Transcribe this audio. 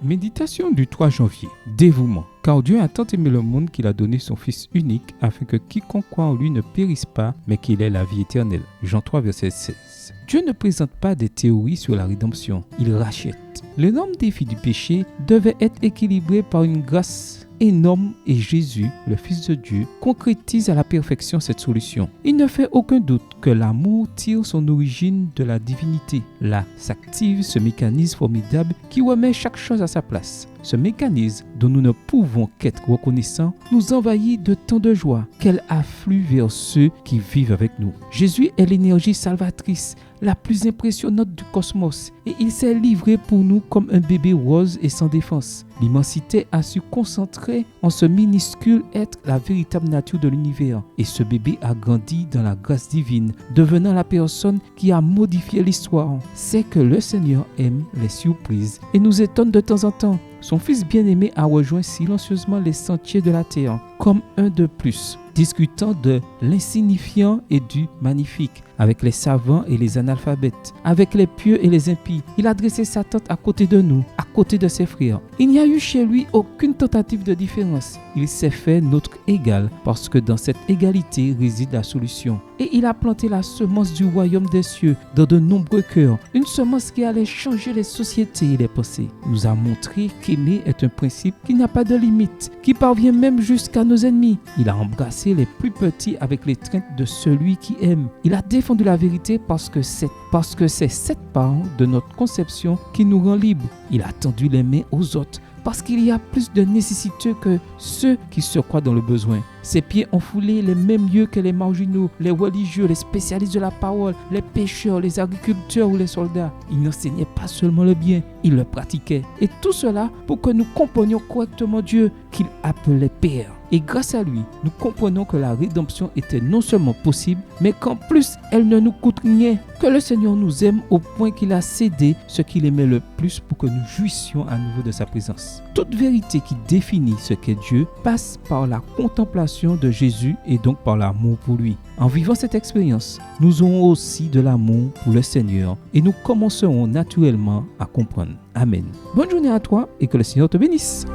Méditation du 3 janvier. Dévouement. Car Dieu a tant aimé le monde qu'il a donné son Fils unique afin que quiconque croit en lui ne périsse pas, mais qu'il ait la vie éternelle. Jean 3, verset 16. Dieu ne présente pas des théories sur la rédemption, il rachète. L'énorme défi du péché devait être équilibré par une grâce énorme et Jésus, le Fils de Dieu, concrétise à la perfection cette solution. Il ne fait aucun doute que l'amour tire son origine de la divinité. Là s'active ce mécanisme formidable qui remet chaque chose à sa place. Ce mécanisme, dont nous ne pouvons qu'être reconnaissants, nous envahit de tant de joie qu'elle afflue vers ceux qui vivent avec nous. Jésus est l'énergie salvatrice la plus impressionnante du cosmos et il s'est livré pour nous comme un bébé rose et sans défense. L'immensité a su concentrer en ce minuscule être la véritable nature de l'univers et ce bébé a grandi dans la grâce divine, devenant la personne qui a modifié l'histoire. C'est que le Seigneur aime les surprises et nous étonne de temps en temps. Son Fils bien-aimé a rejoint silencieusement les sentiers de la terre, comme un de plus, discutant de l'insignifiant et du magnifique, avec les savants et les analphabètes, avec les pieux et les impies. Il a dressé sa tente à côté de nous, à côté de ses frères. Il n'y a eu chez lui aucune tentative de différence. Il s'est fait notre égal, parce que dans cette égalité réside la solution. Et il a planté la semence du royaume des cieux dans de nombreux cœurs, une semence qui allait changer les sociétés et les pensées. Il nous a montré qu'aimer est un principe qui n'a pas de limite, qui parvient même jusqu'à nos ennemis. Il a embrassé les plus petits avec l'étreinte de celui qui aime. Il a défendu la vérité parce que c'est cette part de notre conception qui nous rend libres. Il a tendu les mains aux autres parce qu'il y a plus de nécessiteux que ceux qui se croient dans le besoin. Ses pieds ont foulé les mêmes lieux que les marginaux, les religieux, les spécialistes de la parole, les pêcheurs, les agriculteurs ou les soldats. Il n'enseignait pas seulement le bien, il le pratiquait. Et tout cela pour que nous comprenions correctement Dieu qu'il appelait Père. Et grâce à lui, nous comprenons que la rédemption était non seulement possible, mais qu'en plus, elle ne nous coûte rien. Que le Seigneur nous aime au point qu'il a cédé ce qu'il aimait le plus pour que nous jouissions à nouveau de sa présence. Toute vérité qui définit ce qu'est Dieu passe par la contemplation de Jésus et donc par l'amour pour lui. En vivant cette expérience, nous aurons aussi de l'amour pour le Seigneur et nous commencerons naturellement à comprendre. Amen. Bonne journée à toi et que le Seigneur te bénisse.